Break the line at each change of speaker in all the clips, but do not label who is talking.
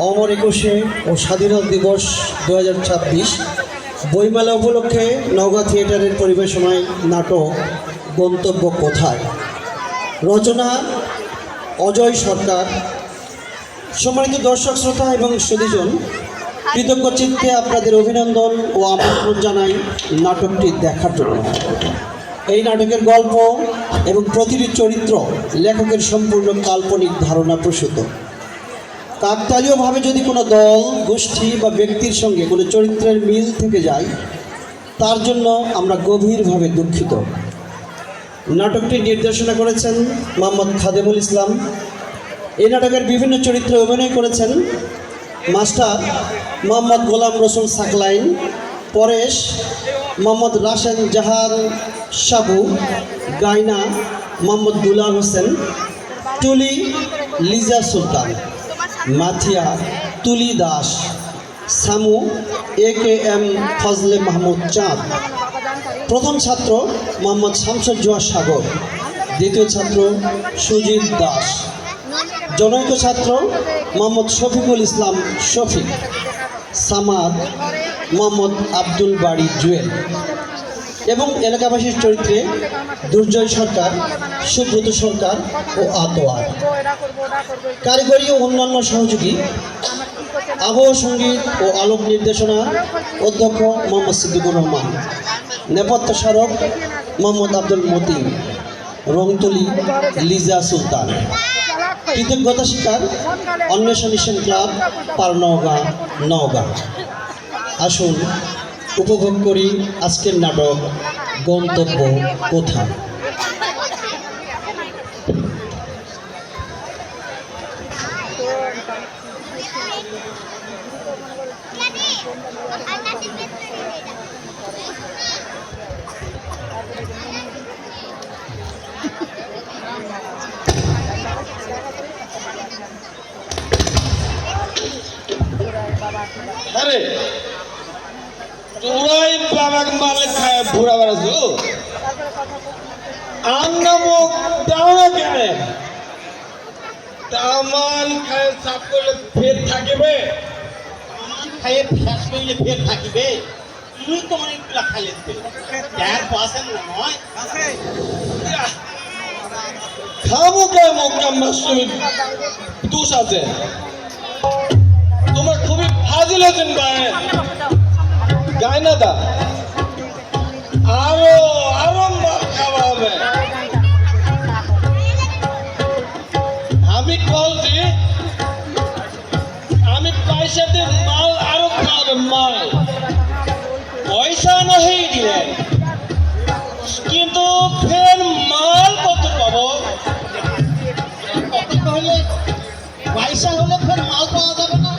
অমর একুশে ও স্বাধীনতা দিবস 2026 বইমেলা উপলক্ষে নওগাঁ থিয়েটারের পরিবেশনায় নাটক গন্তব্য কোথায়, রচনা অজয় সরকার। সম্মানিত দর্শক শ্রোতা এবং সুধীজন, কৃতজ্ঞ চিত্তে আপনাদের অভিনন্দন ও আমন্ত্রণ জানাই নাটকটি দেখার জন্য। এই নাটকের গল্প এবং প্রতিটি চরিত্র লেখকের সম্পূর্ণ কাল্পনিক ধারণা প্রসূত। কাকতালীয়ভাবে যদি কোনো দল, গোষ্ঠী বা ব্যক্তির সঙ্গে কোনো চরিত্রের মিল থেকে যায়, তার জন্য আমরা গভীরভাবে দুঃখিত। নাটকটি নির্দেশনা করেছেন মোহাম্মদ খাদেমুল ইসলাম। এই নাটকের বিভিন্ন চরিত্রে অভিনয় করেছেন মাস্টার মোহাম্মদ গোলাম রসুল সাকলাইন, পরেশ মোহাম্মদ রাশেদ জাহান সাবু, গাইনা মোহাম্মদ দুলাল হোসেন, টুলি লিজা সুলতান, মাথিয়া তুলি দাস, সামু AKM ফজলে মাহমুদ চাঁদ। প্রথম ছাত্র মোহাম্মদ শামসুজ্জোহা সাগর, দ্বিতীয় ছাত্র সুজিত দাস, জনৈক ছাত্র মোহাম্মদ শফিকুল ইসলাম শফিক, সামাদ মোহাম্মদ আব্দুল বাড়ি জুয়েল এবং এলাকাবাসীর চরিত্রে দুর্জয় সরকার, সুব্রত সরকার ও আতোয়ার। কারিগরি ও অন্যান্য সহযোগী আবহ সঙ্গীত ও আলোক নির্দেশনা অধ্যক্ষ মোহাম্মদ সিদ্দিকুর রহমান, নেপথ্য স্মারক মোহাম্মদ আব্দুল মতিন, রংতুলি লিজা সুলতান। কৃতজ্ঞতা স্বীকার অন্বেষণ ক্লাব পারনওগাঁ, নওগাঁ। আসুন উপভোগ করি আজকের নাটক গন্তব্য কোথায়।
আরে তোরাই বাবাকে মারলে খায় ঘুরা বেড়াছো, আন্নামুখ দাও না কেন? তামান খায় সাপ করলে ফের থাকিবে, তামান খায়ে ফ্যাস করলে ফের থাকিবে। তুই তো অনেকগুলা খাইলে দেখ পাশেন না নয় খাবো কে মক্কা মাসুমি দোষ আছে। তোমরা খুবই ফাজিল হয়েছেন গায়না দা, আরো আরো মার খাওয়া হবে। আমি বলছি আমি পয়সাতে মাল আরো খাওয়াবে, মাল পয়সা নহি দিলেন, কিন্তু ফের মাল কত পাবো? কত হলে পয়সা হলে ফের মাল পাওয়া যাবে না?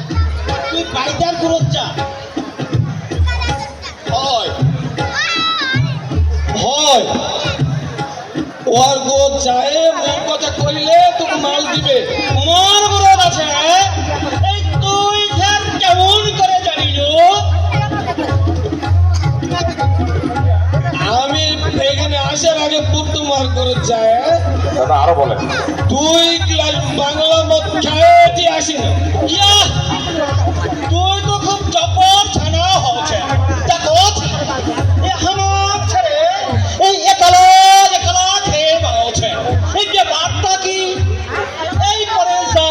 তুই বাইদার দূরত যা। হয় হয় ওর গো যায় মোর কথা কইলে তুমি মাল দিবে, তোমার বিরোধ আছে। এই তুই ফের কেমন করে জানিল? আমি এখানে আসার আগে তোমার করে যায় আরো বলে 2 ক্লাস বাংলা মত খেয়ে আসিনি। তুই তো খুব চপর ছানা হচ্ছে। দেখো এখন ছেড়ে এই একলা একলা খেয়ে বাড়ছে। এই যে বার্তা কি এই করে যা,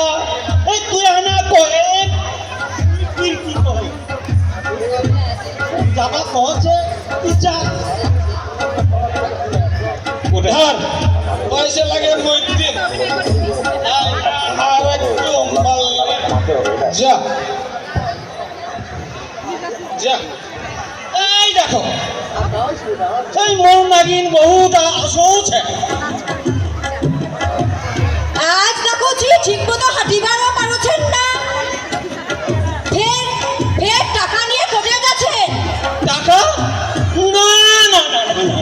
এই তুই আনা কয়ে তুই কি কই যাবা কহছে ইচ্ছা উধার পয়সা লাগে মধ্যে আর একটু যা যা। এই দেখো এই মোর নাগিন বহুটা আসছে।
আজ দেখো ঠিক মতো হাঁটিবারও পারছেন না, ফের ফের টাকা নিয়ে কোটে গেছেন।
টাকা না না না না,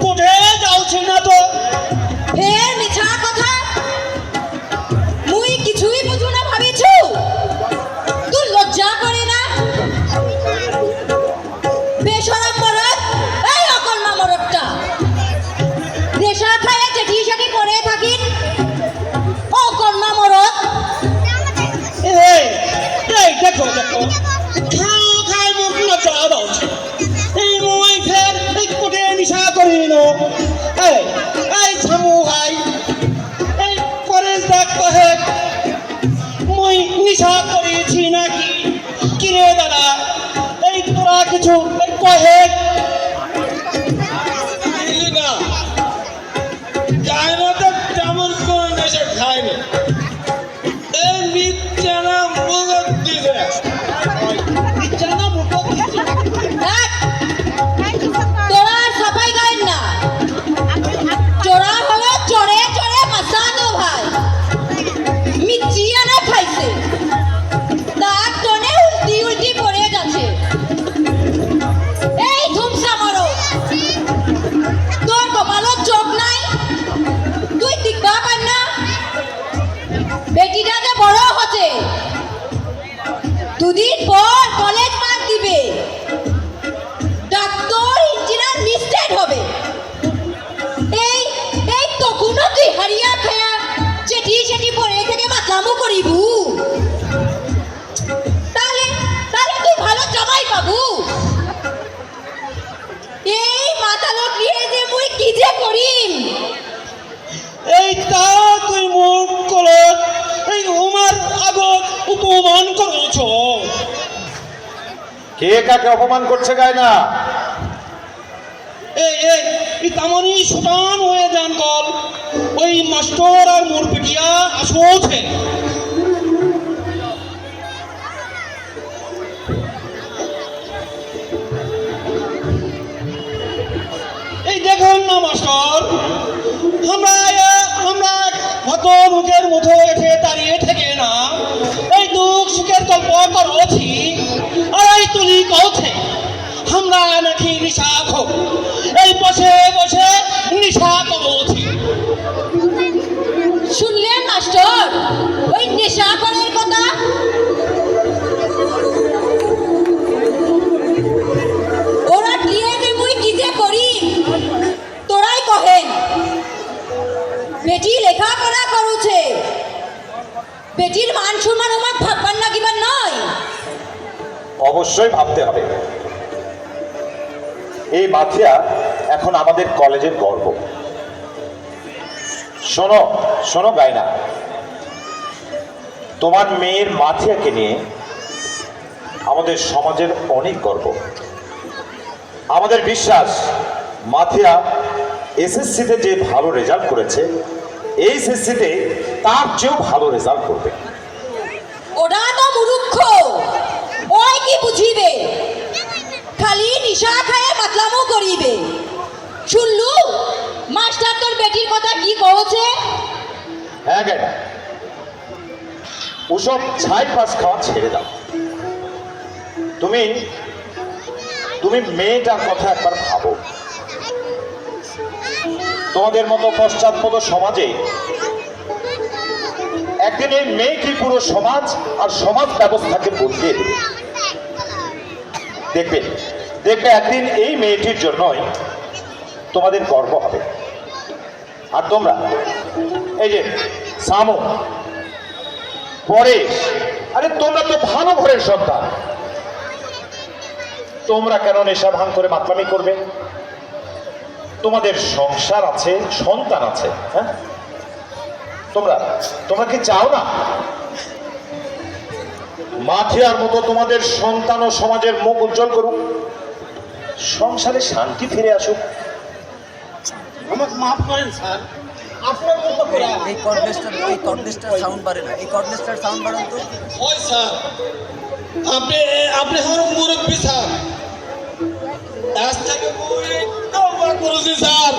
কোটে যাওছি না তো।
ফের মিছা কথা, মুই কিছুই বুঝু না ভাবিছু। তুই লজ্জা করে না? বেশরম মরদ, এই অকর্মা মরদটা রেশা খায় জেঠি সাথে পড়ে থাকিন। অকর্মা মরদ
নিশা করেছি নাকি? কিরে দাদা, এই তোরা কিছু কহে
না গায়না তো তেমন কোন নেশা খায় না, এই মিথ্যানা মুখ দিছে,
বিছানা মুখ দিচ্ছে।
দেখ, তোরা আর সাফাই গায়েন না। চোরা হলো চড়ে চড়ে মাসানো ভাই, মিচিয়ানা খাইছে, তার টনে উল্টি উল্টি পড়ে যাচ্ছে। এই ধুমসা মারো, তোর কপালত চোখ নাই? তুই টিকবা পার না? বেটিটা যে বড় হচ্ছে, দুদিন পর কলেজ পাস দিবে, ডাক্তার ইঞ্জিনিয়ার মিস্টেড হবে। এই এই তখনও তুই হারিয়া খায়া চেটি চেটি পরে থেকে মাতলামো করিবু? তাহলে তাহলে তুই ভালো জামাই পাবু? এই মাতালক নিয়ে যে মুই কি যে করিম?
এই তা তুই মুখ কলত এই উমার আগত উপমান করছ।
কে কাকে অপমান করছে গায়না?
এই এই এই তামনি সুটান হয়ে যান কল, ওই মাস্টার আর মোর পিটিয়া আসোছে। এই দেখুন না মাস্টার, আমরা আমরা হত মুখের মতো এঠে দাঁড়িয়ে থেকে না এই দুঃখ সুখের গল্প করছি, আর এই তুলি কৌছে আমরা নাকি নিশা খো, এই বসে বসে নিশা করছি।
শুনলেন মাস্টার ওই নেশা করার কথা? ওরা দিয়ে যে মুই কি যে করি তোরাই কহেন। বেটি লেখাপড়া করুছে, বেটির মান সম্মান আমার ভাববার লাগিবার নয়।
অবশ্যই ভাবতে হবে। এই মাথিয়া এখন আমাদের কলেজের গর্ব। শোনো শোনো গায়না, তোমার মেয়ের মাথিয়াকে নিয়ে আমাদের সমাজের অনেক গর্ব। আমাদের বিশ্বাস মাথিয়া এসএসসিতে যে ভালো রেজাল্ট করেছে, এইচএসসিতে তার চেয়েও ভালো রেজাল্ট করবে।
ওরা তো মূর্খ, ওই কি বুঝিবে? খালি নিশা খায় মাতলামো করিবে। শুনলু মাস্টার তোর বেটির কথা কি কহছে?
হ্যাঁ গায়না, ওসব ছাই পাস খাওয়া ছেড়ে দাও। তুমি তুমি মেয়েটার কথা একবার ভাবো। তোমাদের মতো পশ্চাৎপদ সমাজে একদিন এই মেয়েটি পুরো সমাজ আর সমাজ ব্যবস্থাকে বদলিয়ে দেবে। দেখবে দেখবে একদিন এই মেয়েটির জন্যই তোমাদের গর্ব হবে। আর তোমরা এই যে সামু, পরেশ, আরে তোমরা তো ভালো ঘরের সন্তান, তোমরা কেন নেশা ভাঙ করে মাতলামি করবে? তোমাদের সংসার আছে, সন্তান আছে। হ্যাঁ, তোমরা তোমরা কি চাও না মাথিয়ার মতো তোমাদের সন্তান ও সমাজের মুখ উজ্জ্বল করুক, সংসারে শান্তি ফিরে আসুক?
আমাকে মাফ করেন স্যার, আপনার মতো করে
এই কর্ডলেসটার সাউন্ড বাড়ে না, এই কর্ডলেসটার সাউন্ড বাড়ান তো।
হয় স্যার। আপনি আপনি আমার মুরব্বী স্যার, আজ থেকে মুই তওবা করেছি স্যার,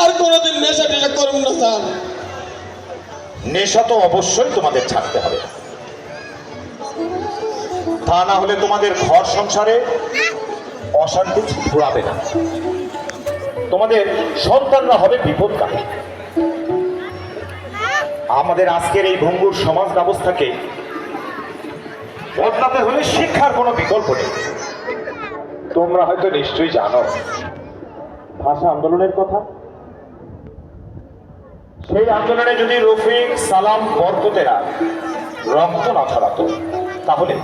আর কোনোদিন নেশা টেশা করব না স্যার।
নেশা তো অবশ্যই তোমাদের ছাড়তে হবে, তা না হলে তোমাদের ঘর সংসারে অশান্তি ঘুরাবে না, তোমাদের সন্তানরা হবে বিপদকারী। আমাদের আজকের এই ভঙ্গুর সমাজ ব্যবস্থাকে বদলাতে হলে শিক্ষার কোনো বিকল্প নেই। তোমরা হয়তো নিশ্চয়ই জানো ভাষা আন্দোলনের কথা। সেই আন্দোলনে যদি রফিক, সালাম, বরকতেরা রক্ত না ছড়াতো, তাহলে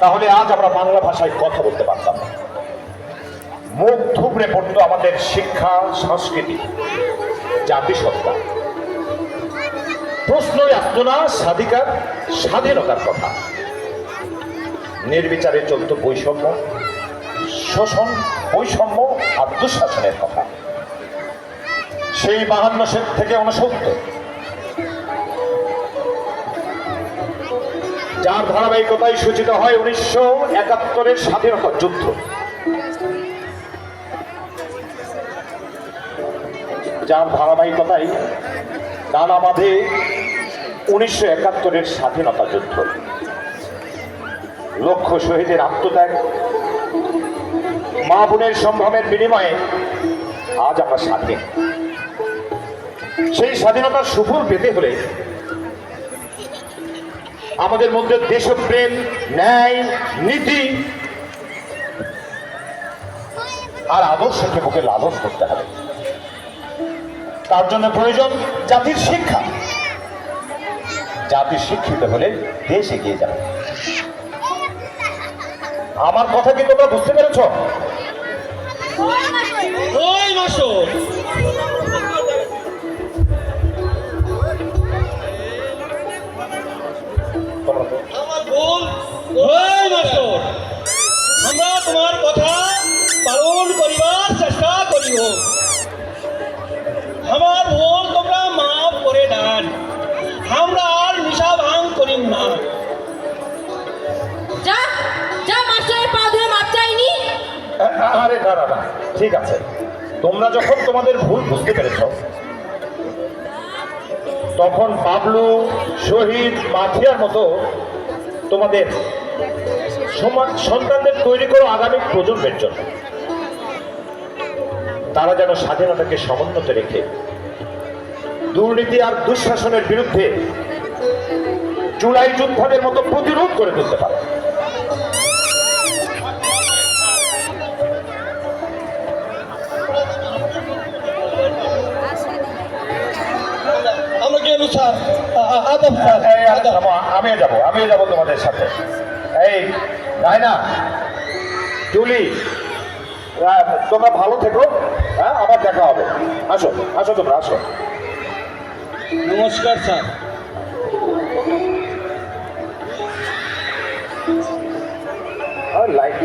তাহলে আজ আমরা বাংলা ভাষায় কথা বলতে পারতাম না। মুখ থুবড়ে পড়তো আমাদের শিক্ষা, সংস্কৃতি, জাতিসত্তা। প্রশ্নই আসতো না স্বাধীনতার কথা। নির্বিচারে চলত বৈষম্য, শোষণ, বৈষম্য আর দুঃশাসনের কথা। সেই 52 থেকে 69 যার ধারাবাহিকতায় সূচিত হয় 1971-এর স্বাধীনতা যুদ্ধ। যার ধারাবাহিকতায় নানা বাঁধে 1971-এর স্বাধীনতা যুদ্ধ। লক্ষ শহীদের আত্মত্যাগ, মা বোনের সম্ভ্রমের বিনিময়ে আজ আমরা স্বাধীন। সেই স্বাধীনতার সুফল পেতে হলে আমাদের মধ্যে দেশপ্রেম, ন্যায়, নীতি আর আদর্শকে বুকে লালন করতে হবে। তার জন্য প্রয়োজন জাতির শিক্ষা। জাতি শিক্ষিত হলে দেশ এগিয়ে যাবে। আমার কথা কি তোমরা বুঝতে পেরেছ?
ওই মাসুদ,
তোমরা তো
আমার ভুল। ওই মাসুদ, আমরা তোমার কথা পালন করিবার চেষ্টা করিব। আমার ভুল তোমরা মাফ করে দেন। আমরা আর নিশা ভাঙ করিম না।
যা যা মাস্টারের পা ধরে মাপ চাইনি।
আরে না না না, ঠিক আছে। তোমরা যখন তোমাদের ভুল বুঝতে পেরেছ, তখন বাবলু, শহীদ, মাথিয়ার মতো তোমাদের সন্তানদের তৈরি করো আগামী প্রজন্মের জন্য। তারা যেন স্বাধীনতাকে সমুন্নত রেখে দুর্নীতি আর দুঃশাসনের বিরুদ্ধে জুলাই যোদ্ধাদের মতো প্রতিরোধ করে তুলতে পারে।
আমরা গেল স্যার, আদব স্যার, আদব।
আমিও যাবো তোমাদের সাথে। এই রায়না, জুলি, তোমরা ভালো থেকো। হ্যাঁ, আবার দেখা হবে। আসো আসো, তোমরা আসো।
নমস্কার স্যার।
লাইট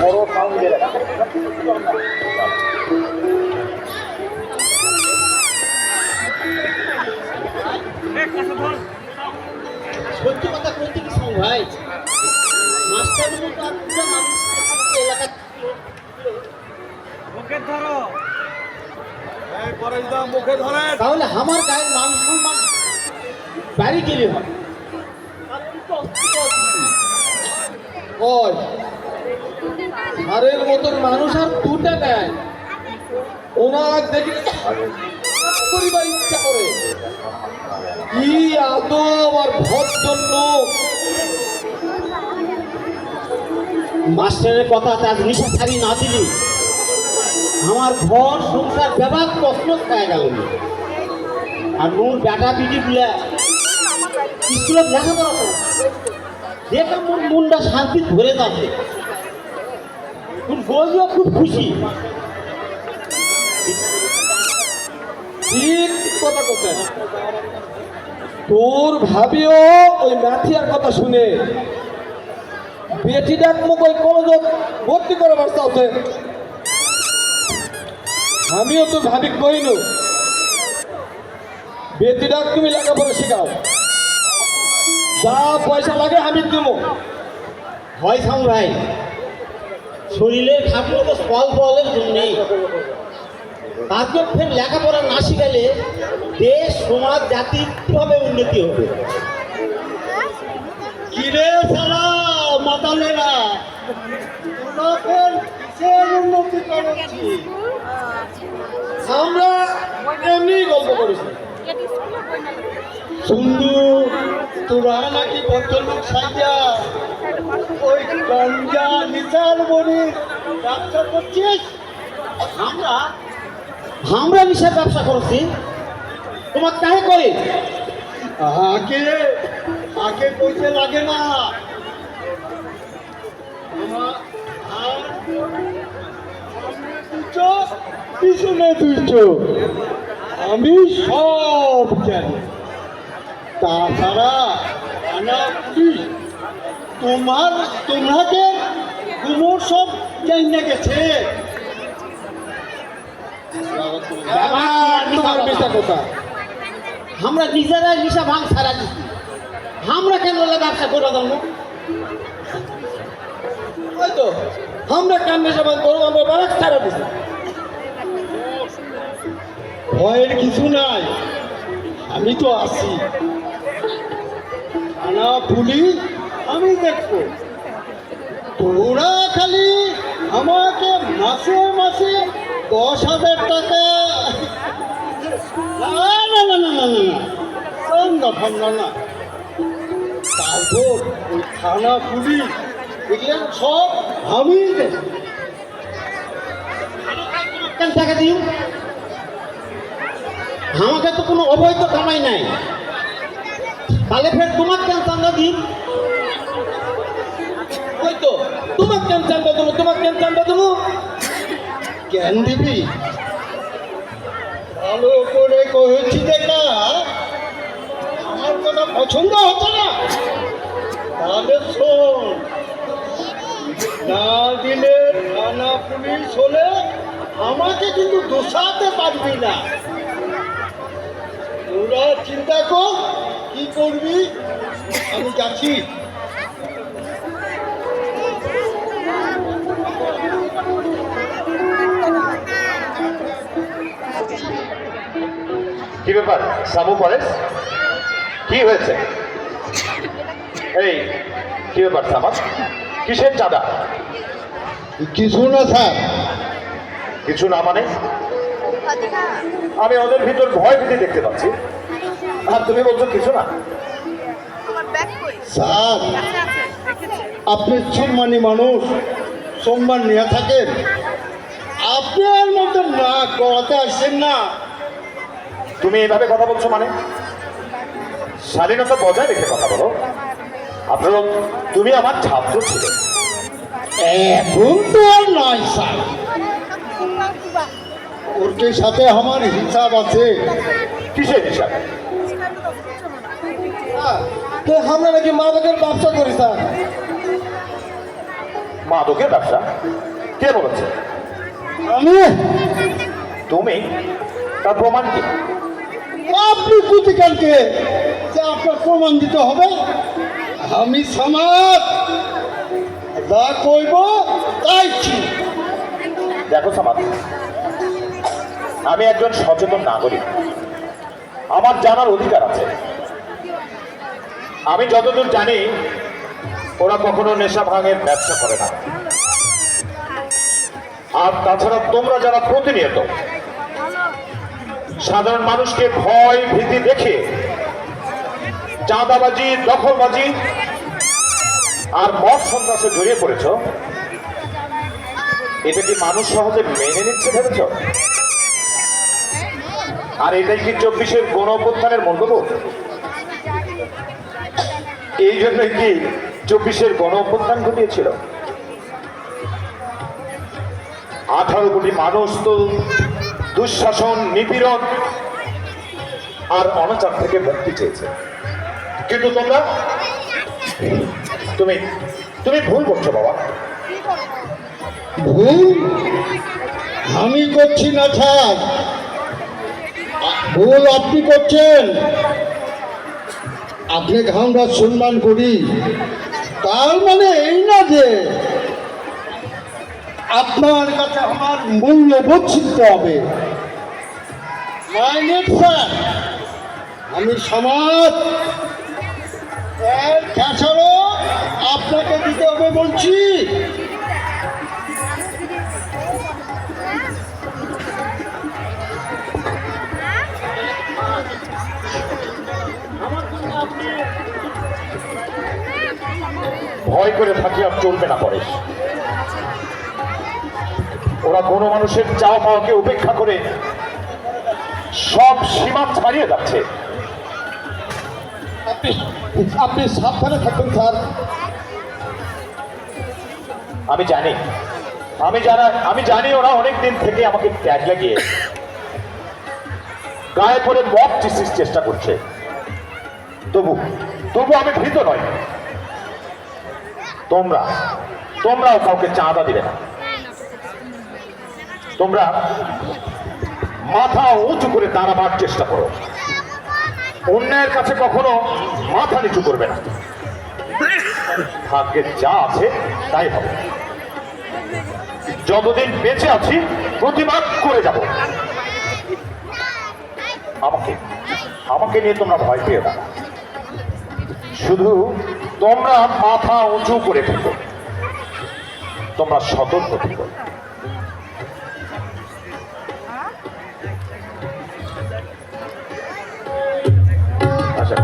বড় সাউন্ড দিয়ে রাখো।
সত্যি কথা বলতে কি ভাই, মাস্টারের মতো আর পুরো মানুষ এলাকা তাহলে আমার গায়ের মান সম্মান বাড়ি গেলে হয়।
হারের মতন মানুষ আর দুটা নেয়। ওনার দেখি পরিবার ইচ্ছা করে কি আদব আর ভদ্রলোক।
মাস্টারের কথা তার নিশা ছাড়ি না দিলি আমার ঘর সংসার ব্যাপার প্রশ্ন খায় গেল। আর মোর বেটা পিটি গুলা স্কুলে লেখাপড়া করে দেখে মোর মনটা শান্তি ধরে যাচ্ছে। গরিও খুব খুশি।
ঠিক কথা কথা তোর ভাবিও ওই মাথিয়ার কথা শুনে বেটি ডাক মুখ ওই কলেজত ভর্তি করে বার্তা আছে। আমিও তো ভাবি কইনু বেটি ডাক তুমি লেখাপড়া শেখাও, যা পয়সা লাগে আমি দিব।
হয় সাম ভাই, শরীরের খাটলো তো ফল ফলের জন্যেই। তারপর ফের লেখাপড়া না শিখালে দেশ, সমাজ, জাতি কিভাবে উন্নতি হবে? কিরে সারা মাতালেরা, উন্নতি করেছি
আমরা এমনি গল্প করেছি।
সুন্দু তোরা নাকি ভদ্রলোক সাইজা ওই গঞ্জা নিচার বড়ি ব্যবসা করছিস। আমরা নিশার ব্যবসা করছি, তোমার কাহে করে আগে কইতে লাগে না পিছনে দুইটো আমি সব জানি। তাছাড়া তোমাকে কুমোর সব জানিয়ে গেছে। আমরা নিজেরা নিশা ভাঙ ছাড়া দিচ্ছি, আমরা কেন ব্যবসা করে দেবো? হয়তো আমরা কেন নেশা ভাঙ করবো, আমরা ব্যবসা ছাড়া দিচ্ছি। ভয়ের কিছু নাই, আমি তো আছি। থানা পুলিশ আমি দেখবো। তোরা খালি আমাকে মাসে মাসে 10,000 টাকা। না না না না না না না, তারপর ওই থানা পুলিশ দেখলেন সব আমি কেন টাকা দিই? আমাকে তো কোনো অবৈধ কামাই নাই, তাহলে ফের তোমার কেন চান্দা দিই? হয়তো তোমার কেন চান্দা দেবো, তোমার কেন চান্দা দেবো? কেন দিবি? ভালো করে কহেছি দেখা, আমার কথা পছন্দ হতো না, তাহলে শোন, না দিলে থানা পুলিশ হলে আমাকে কিন্তু দোষাতে পারবি না। তোরা চিন্তা কর কি করবি, আমি যাচ্ছি।
কি ব্যাপার সামু পরেশ, কি হয়েছে? এই কি ব্যাপার সামাজ, কিসের চাঁদা?
কিছু না স্যার।
কিছু না মানে? আমি ওদের ভিতর ভয় ভীতি দেখতে পাচ্ছি, আর তুমি বলছো কিছু না।
স্যার আপনি সম্মানী মানুষ, সম্মান নিয়ে থাকেন, আপনার মতো না করাতে আসছেন না।
তুমি এইভাবে কথা বলছো মানে? শালীনতা বজায় রেখে কথা বলো। আপনার তুমি আমার ছাত্র ছিলে।
এখন তো আর নয় স্যার, ওর সাথে আমার হিসাব আছে।
কিসের হিসাব?
আমরা নাকি মাদকের ব্যবসা করি স্যার।
মাদকের ব্যবসা? কে বলেছে?
আমি।
তুমি? তার প্রমাণ কি?
আপনি কুতিকালকে যে আপনার প্রমাণ দিতে হবে? আমি সমাজ যা কইব তাই ঠিক।
দেখো সমাজ, আমি একজন সচেতন নাগরিক, আমার জানার অধিকার আছে। আমি যতদূর জানি ওরা কখনো নেশা ভাঙের ব্যবসা করে না। আর তাছাড়া তোমরা যারা প্রতিনিয়ত সাধারণ মানুষকে ভয় ভীতি দেখে চাঁদাবাজি, দখলবাজি আর মদ সন্ত্রাসে জড়িয়ে পড়েছ, এটা কি মানুষ সহজে মেনে নিচ্ছে ভেবেছ? আর এটাই কি 24-এর গণ অভ্যুত্থানের মূল্যবোধ? এই জন্যই কি 24-এর গণ অভ্যুত্থান ঘটিয়েছিল? 18 কোটি মানুষ তো দুঃশাসন, নিপীড়ন আর অনাচার থেকে মুক্তি চেয়েছে। কিন্তু তুমি ভুল করছো বাবা।
ভুল আমি করছি না স্যার, ভুল আপনি করছেন। আপনাকে আমরা সম্মান করি, তার মানে এই না যে আপনার কাছে আমার মূল্যবোধ শিখতে হবে। স্যার আমি সমাজ তাছাড়াও আপনাকে দিতে হবে বলছি।
ভয় করে থাকি আর চলবে না পরেশ। ওরা কোনো মানুষের চাওয়া পাওয়াকে উপেক্ষা করে সব সীমা ছাড়িয়ে যাচ্ছে। আপনি সাবধানে থাকবেন স্যার। আমি জানি ওরা অনেক দিন থেকে আমাকে ট্যাগ লাগিয়ে গায়ে পড়ে মদ চিসির চেষ্টা করছে, তবু আমি ভীত নই। তোমরাও কাউকে চাঁদা দিবে না। তোমরা মাথা উঁচু করে দাঁড়াবার চেষ্টা করো, অন্যের কাছে কখনো মাথা নিচু করবে না। ভাগ্যে যা আছে তাই হবে। যতদিন বেঁচে আছি প্রতিবাদ করে যাব। আমাকে নিয়ে তোমরা ভয় পেও না, শুধু তোমরা মাথা উঁচু করে থেকো, তোমরা সতর্ক থেকো। আচ্ছা,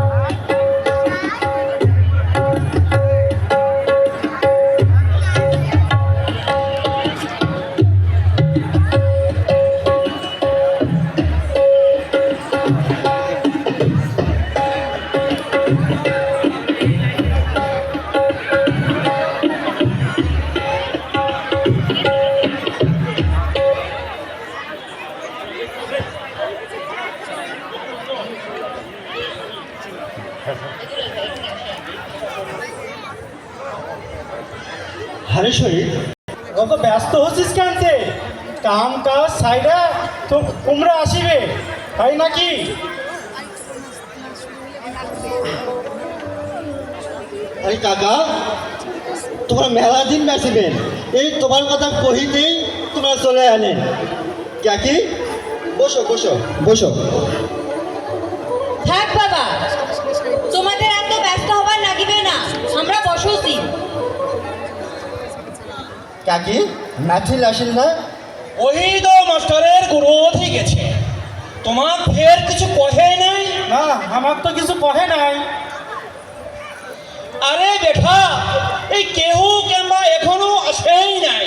আরে শরীর অত ব্যস্ত হচ্ছিস কেনতে? কাম কাজ সাইডা তো কুমড়া আসিবে, তাই নাকি?
আরে কাকা, তোমরা মেলা দিন বেসিবেন, এই তোমার কথা কহিতেই তোমরা চলে আনেন। কাকি বসো বসো বসো।
থাক বাবা, তোমাদের এত ব্যস্ত হবার লাগিবে না, আমরা বসছি।
কাকি ম্যাথিল আসেন না?
ওই তো মাস্টারের গুরুথই গেছে, তোমার ফের কিছু কহে নাই?
না, আমার তো কিছু কহে নাই।
আরে বেটা, এই কেহু কেনবা এখনো আসেই নাই।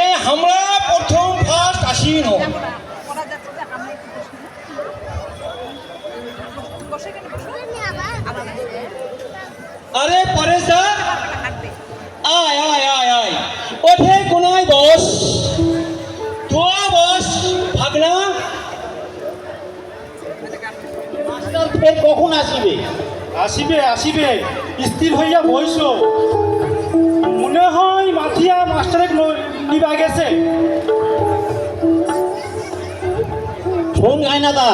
এই আমরা প্রথম ফার্স্ট আসি ন। আরে পরেশ দা, আয় আয় আয় আয়, ওঠে কোনায় বস, তোরা বস ভাগনা।
ফের কখন আসিবে?
আসিবে, স্থির হইয়া বইস। মনে হয় মাথিয়া মাস্টারে নিবা গেছে।
শোন গাইনাদা,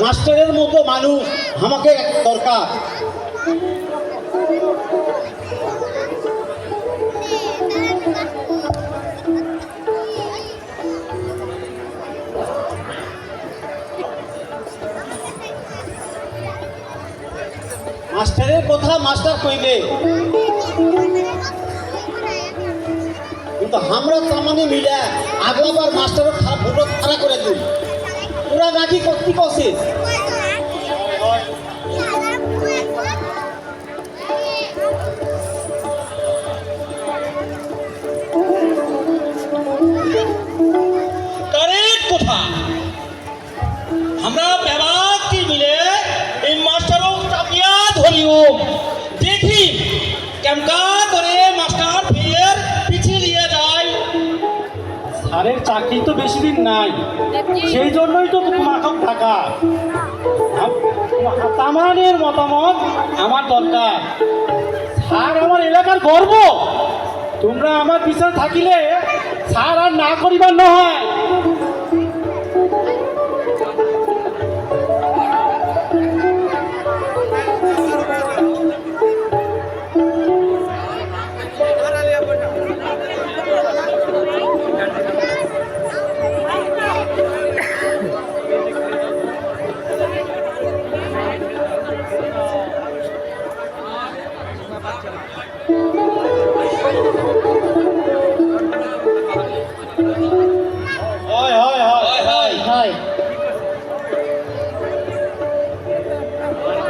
মাস্টারের মতো মানুষ আমাকে দরকার। মাস্টারের কথা মাস্টার কইবে, কিন্তু আমরা তামানে মিলে আগলাবার মাস্টারের ফটো খাড়া করে দিই। ওরা নাকি কর্তৃক আছে।
কারেক্ট কথা। আমরা ব্যবহারটি মিলে এই মাস্টারও চাপিয়া ধরিও, দেখি কেমকা করে মাস্টার ফের পিছিয়ে দিয়ে যায়।
স্যারের চাকরি তো বেশি দিন নাই, সেই জন্যই তো মাঠক থাকা। তামানের মতামত আমার দরকার। স্যার আমার এলাকার গর্ব, তোমরা আমার পিছনে থাকিলে স্যার আর না করিবার নয়।
হয়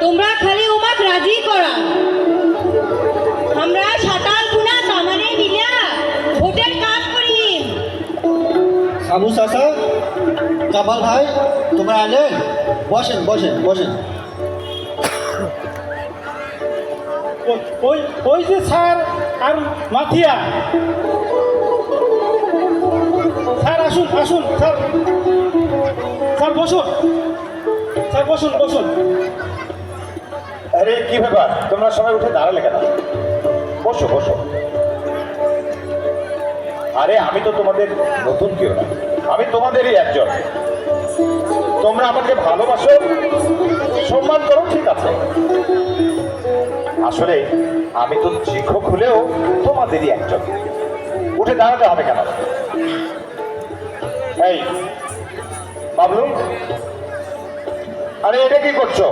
তোমরা খালি উমাক রাজি করা, আমরা সাতাল গুণা তামানে মিলিয়া ভোটের কাজ করিম।
সাবু চাচা,
কাপাল ভাই তোমরা এলেন, বসেন বসেন বসেন।
ওই ওই যে স্যার আর মাথিয়া, স্যার আসুন আসুন স্যার, স্যার বসুন, স্যার বসুন বসুন।
আরে কি ব্যাপার, তোমরা সবাই উঠে দাঁড়ালে কেন? বসো বসো। আরে আমি তো তোমাদের নতুন কেউ না, আমি তোমাদেরই একজন। তোমরা আমাকে ভালোবাসো, সম্মান করো, ঠিক আছে। আসলে আমি তো শিক্ষক হলেও তোমাদেরই একজন। উঠে দাঁড়াতে হবে কেন? এই বাবলু, আরে এটা কি করছো?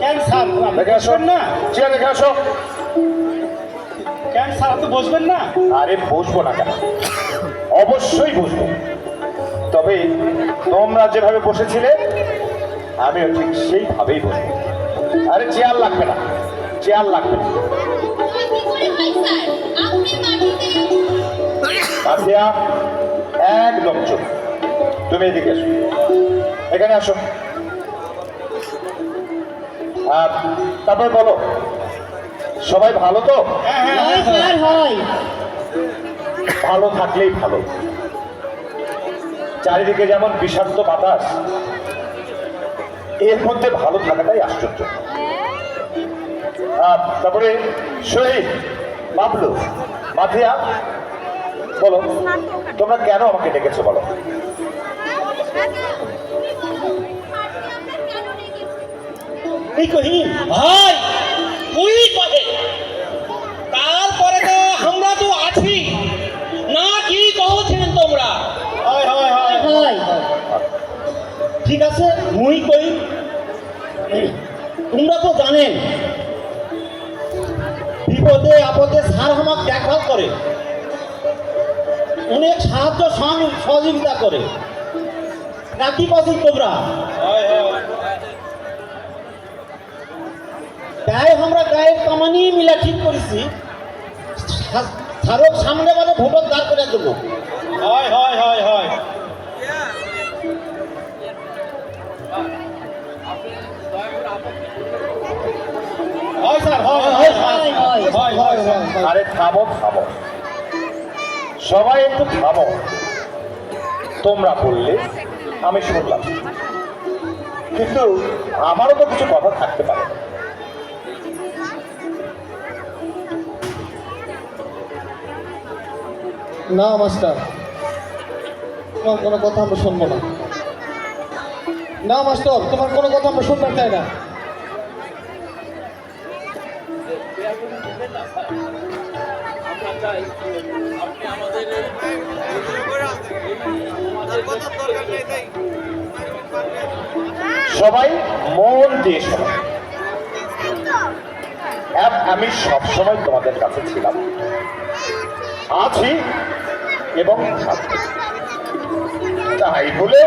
কেন স্যার
দেখে আসো
বসবেন না?
চেয়ার দেখে আসো।
কেন স্যার আপনি বসবেন না?
আরে বসবো না কেন, অবশ্যই বসবো। তবে তোমরা যেভাবে বসেছিলে আমিও ঠিক সেইভাবেই বসবো। আরে চেয়ার লাগবে না, চেয়ার লাগবে না। কাছিয়া, একদম চুপ। তুমি এদিকে এসো, এখানে আসো। তারপর বলো, সবাই ভালো তো?
স্যার হয়।
ভালো থাকলেই ভালো। চারিদিকে যেমন বিষাক্ত বাতাস, এর মধ্যে ভালো থাকাটাই আশ্চর্য। তারপরে শহীদ, বাবলু, মাথিয়া, বলো তোমরা কেন আমাকে ডেকেছো বলো।
এই কহি
ভাই তুই কহে, তারপরে তো আমরা তো আছি না, কি কহছিলেন তোমরা?
হয় হয় হয়
হয়।
ঠিক আছে, মুই কই। তোমরা তো জানেন বিপদে আপদে স্যার আমাকে দেখভাল করে, অনেক সাহায্য সহযোগিতা করে। না কি কথা তোমরা? তাই আমরা গায়ের কামানি মিলা ঠিক করেছি স্মারক সামনে মানে ভোটর দাঁড় করে দেবো।
হয় হয় হয় হয়। হয় স্যার হয় হয় হয় হয় হয় হয়।
আরে থামো থামো, সবাই একটু থামো। তোমরা বললে আমি শুনলাম, কিন্তু আমারও তো কিছু কথা থাকতে পারে।
না মাস্টার, তোমার কোনো কথা আমরা শুনবো না। না মাস্টার, তোমার কোনো কথা আমরা শুনতে চাই না।
সবাই মন দিয়ে শোনো। আমি সবসময় তোমাদের কাছে ছিলাম, আছি এবং থাকবো। তাই বলে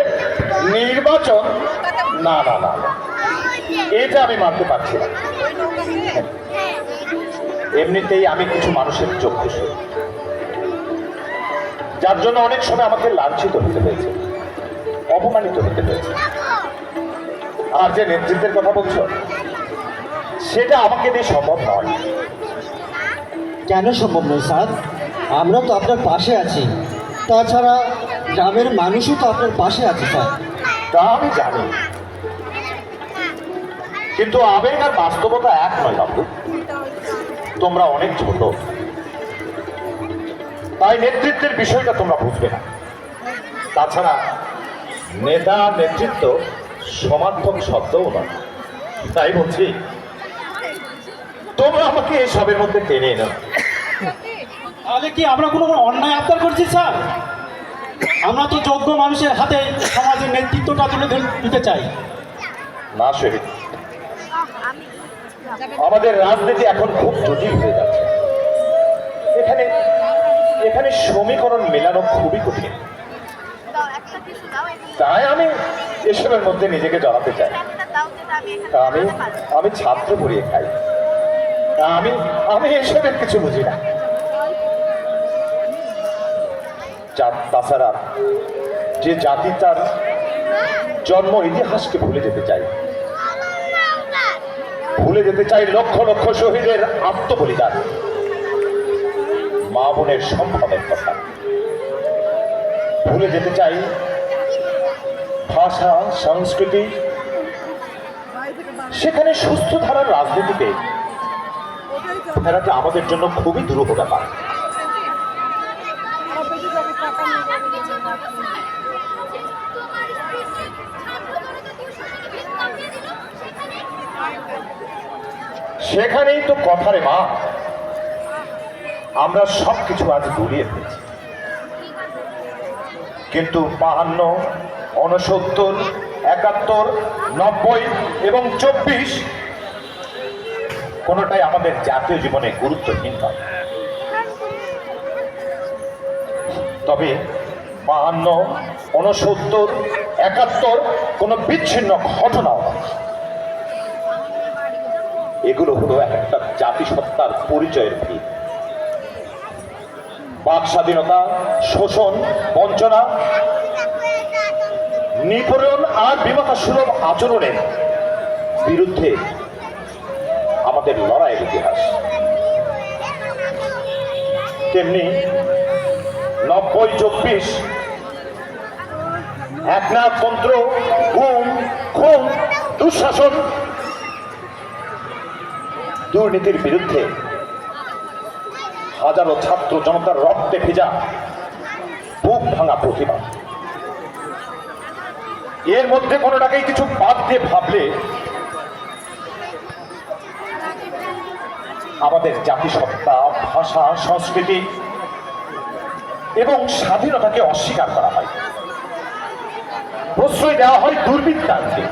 নির্বাচন, না না না না, এটা আমি মানতে পারছি না। এমনিতেই আমি কিছু মানুষের চোখ শুনি, যার জন্য অনেক সময় আমাকে লাঞ্ছিত হতে হয়েছে, অপমানিত হতে হয়েছে। আর যে নেতৃত্বের কথা বলছো, সেটা আমাকে দিয়ে সম্ভব নয়।
কেন সম্ভব নয় স্যার? আমরা তো আপনার পাশে আছি, তাছাড়া গ্রামের মানুষও তো আপনার পাশে আছে স্যার।
তা আমি জানি, কিন্তু আবেগ আর বাস্তবতা এক নয় বাবু। তোমরা অনেক ছোট, তাই নেতৃত্বের বিষয়টা তোমরা বুঝবে না। তাছাড়া নেতা নেতৃত্ব সমার্থক শব্দও নয়। তাই বলছি, তোমরা আমাকে এসবের মধ্যে টেনে এনো না।
তাহলে কি আমরা কোনো অন্যায় আবদার করছি স্যার? আমরা তো যোগ্য মানুষের হাতে সমাজের নেতৃত্বটা তুলে দিতে চাই।
না শহীদ, আমাদের রাজনীতি এখন খুব জটিল হয়ে যাচ্ছে। এখানে এখানে সমীকরণ মেলানো খুবই কঠিন। তাই আমি এসবের মধ্যে নিজেকে জড়াতে চাই। তা আমি ছাত্র পড়িয়ে খাই, তা আমি এসবের কিছু বুঝি না। তাছাড়া যে জাতি তার জন্ম ইতিহাসকে ভুলে যেতে চাই, ভুলে যেতে চাই লক্ষ লক্ষ শহীদের আত্মবলিদান, মা বোনের সম্ভবের কথা, ভুলে যেতে চাই ভাষা সংস্কৃতি। সেখানে সুস্থ ধারার রাজনীতিতে ফেরাটা আমাদের জন্য খুবই দুরূহ ব্যাপার। সেখানেই তো কথা রে মা, আমরা সবকিছু আজ গুলিয়ে ফেলছি, কিন্তু 52, 69, 71, 90 এবং 24 কোনটাই আমাদের জাতীয় জীবনে গুরুত্বহীন নয়। তবে 52, 69, 71 কোনো বিচ্ছিন্ন ঘটনাও নয়। এগুলো হলো একটা জাতিসত্তার পরিচয়ের ভিত। বাক স্বাধীনতা, শোষণ, বঞ্চনা, নিপীড়ন আর বিমতা সুলভ আচরণের বিরুদ্ধে আমাদের লড়াইয়ের ইতিহাস। তেমনি 90-24 একনায়কতন্ত্র, গুম, খুন, দুঃশাসন, দুর্নীতির বিরুদ্ধে হাজারো ছাত্র জনতার রক্তে ভেজা বুক ভাঙা প্রতিবাদ। এর মধ্যে কোনোটাকেই কিছু বাদ দিয়ে ভাবলে আমাদের জাতিসত্তা, ভাষা, সংস্কৃতি এবং স্বাধীনতাকে অস্বীকার করা হয়, প্রশ্রয় দেওয়া হয় দুর্বৃত্তায়নকে।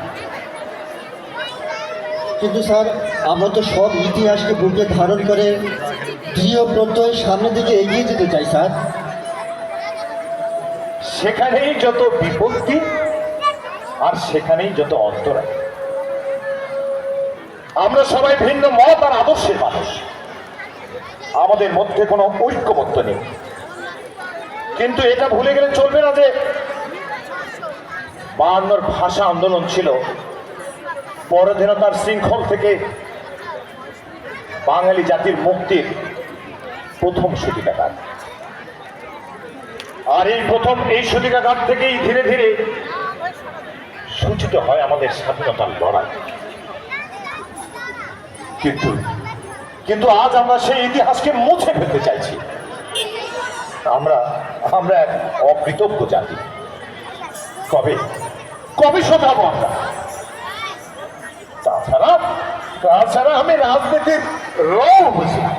কিন্তু স্যার, আমরা তো সব ইতিহাসকে বুকে ধারণ করে দৃঢ় প্রত্যয়ের সামনের দিকে এগিয়ে যেতে চাই স্যার।
সেখানেই যত বিপত্তি আর সেখানেই যত অন্তরায়। আমরা সবাই ভিন্ন মত আর আদর্শের মানুষ, আমাদের মধ্যে কোনো ঐক্যবদ্ধ নেই। কিন্তু এটা ভুলে গেলে চলবে না যে 52 ভাষা আন্দোলন ছিল পরাধীনতার শৃঙ্খল থেকে বাঙালি জাতির মুক্তির প্রথম সূতিকাঘাত। আর এই সূতিকাঘাত থেকেই ধীরে ধীরে সূচিত হয় আমাদের স্বাধীনতার লড়াই। কিন্তু আজ আমরা সেই ইতিহাসকে মুছে ফেলতে চাইছি। আমরা এক অকৃতজ্ঞ জাতি। কবে শোধাবো আমরা? তাছাড়া আমি রাজনীতির রং বুঝি না।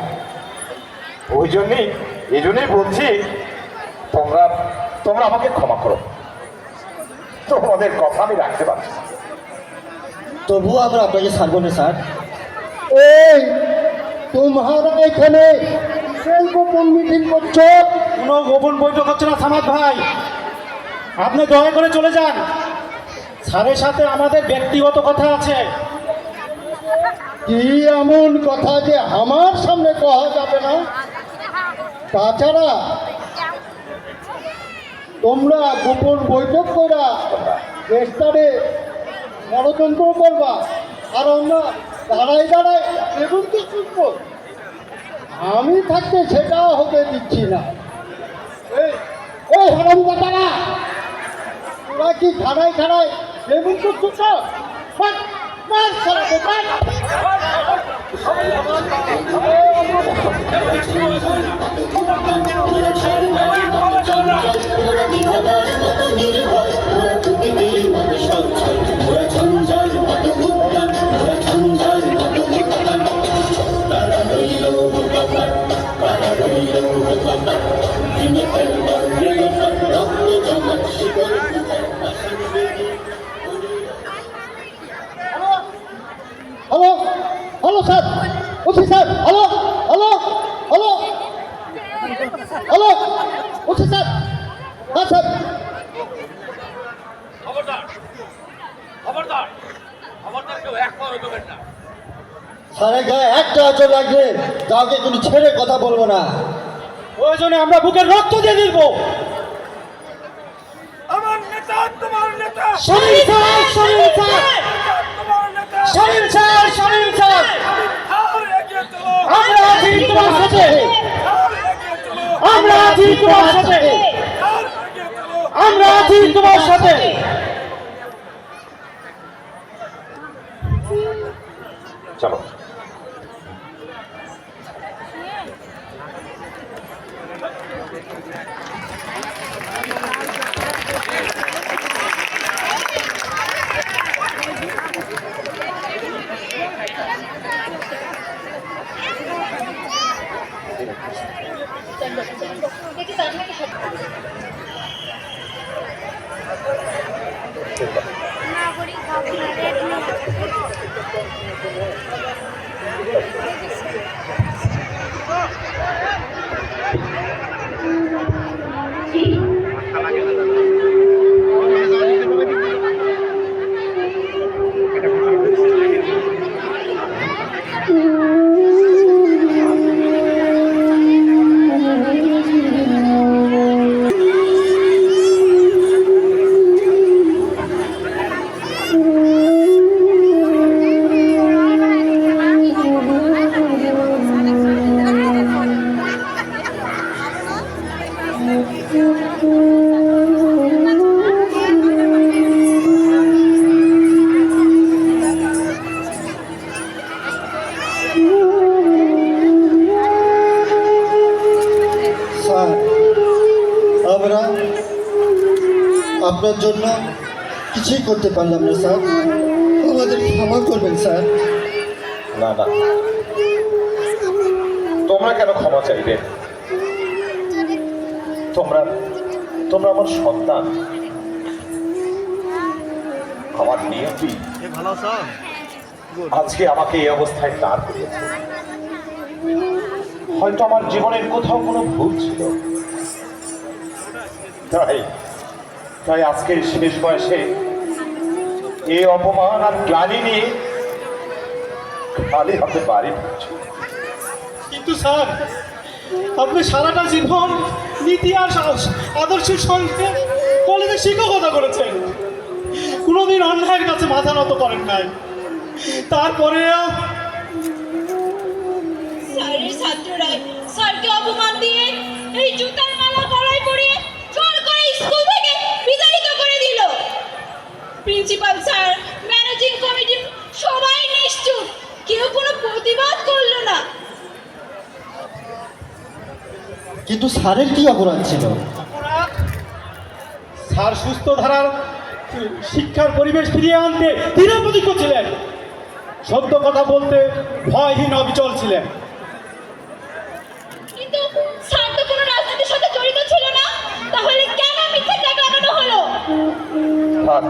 এই জন্যই বলছি, তোমরা আমাকে ক্ষমা করো, তোমাদের কথা আমি রাখতে পারছি না।
তবুও আমরা আপনাকে ছাড়বো না স্যার।
এই তোমরা এখানে গোপন মিটিং করছো? কোনো গোপন বৈঠক হচ্ছে না সামাদ ভাই, আপনি দয়া করে চলে যান। স্যারের সাথে আমাদের ব্যক্তিগত কথা আছে।
কি এমন কথা যে আমার সামনে কওয়া যাবে না? তাছাড়া তোমরা গোপন বৈঠক করা দেশটারে ষড়যন্ত্র করবা, আর আমরা দাঁড়াই বেগুন তো শুনবো। আমি থাকতে সেটাও হতে দিচ্ছি না। এই হারামজাদারা, তোরা কি খাড়াই বেগুন তো শুনছ? হ্যালো স্যার, বলছি স্যার, হ্যালো বলছি স্যার। হ্যাঁ স্যার,
স্যারের গায়ে একটা আচর লাগবে কাউকে কোনো ছেড়ে কথা বলবো না।
প্রয়োজনে আমরা বুকের রক্ত দিয়ে দিব।
আমার নেতা, তোমার নেতা।
শহীদ
তোমার সাথে, আমরা আছি তোমার সাথে, আমরা আছি তোমার সাথে।
চলো।
স্যার, আমরা আপনার জন্য কিছুই করতে পারলাম না স্যার, আমাদের ক্ষমা করবেন স্যার।
না না, তোমরা কেন ক্ষমা চাইবে? তোমরা তোমরা আমার সন্তান, আমার নিয়তি আজকে আমাকে এই অবস্থায় দাঁড় করিয়েছে। হয়তো আমার জীবনের কোথাও কোনো ভুল ছিল, তাই তাই আজকের শেষ বয়সে এই অপমান আর গ্লানি নিয়ে খালি হাতে বাড়ি ফিরছি।
কিন্তু স্যার, আপনি সারাটা জীবন নীতি আর আদর্শের সঙ্গে কলেজে শিক্ষকতা করেছেন, কোনোদিন অন্যায়ের কাছে মাথা নত করেন নাই। তারপরেও
স্যারের ছাত্ররা স্যারকে অপমান দিয়ে এই জুতার মালা গলায় পরিয়ে জোর করে স্কুল থেকে বিতাড়িত করে দিল। প্রিন্সিপাল স্যার, ম্যানেজিং কমিটি সবাই নিশ্চুপ, কেউ কোনো প্রতিবাদ করলো না।
কিন্তু স্যারের কি অপরাধ ছিল?
স্যার সুস্থ ধারার শিক্ষার পরিবেশ ফিরিয়ে আনতে দৃঢ় প্রতিজ্ঞ ছিলেন, সত্য কথা বলতে ভয়হীন অবিচল ছিলেন।
কিন্তু স্যার তো কোনো রাজনীতির সাথে জড়িত ছিল না, তাহলে কেন মিথ্যা দাগ লাগানো হলো?
থাক,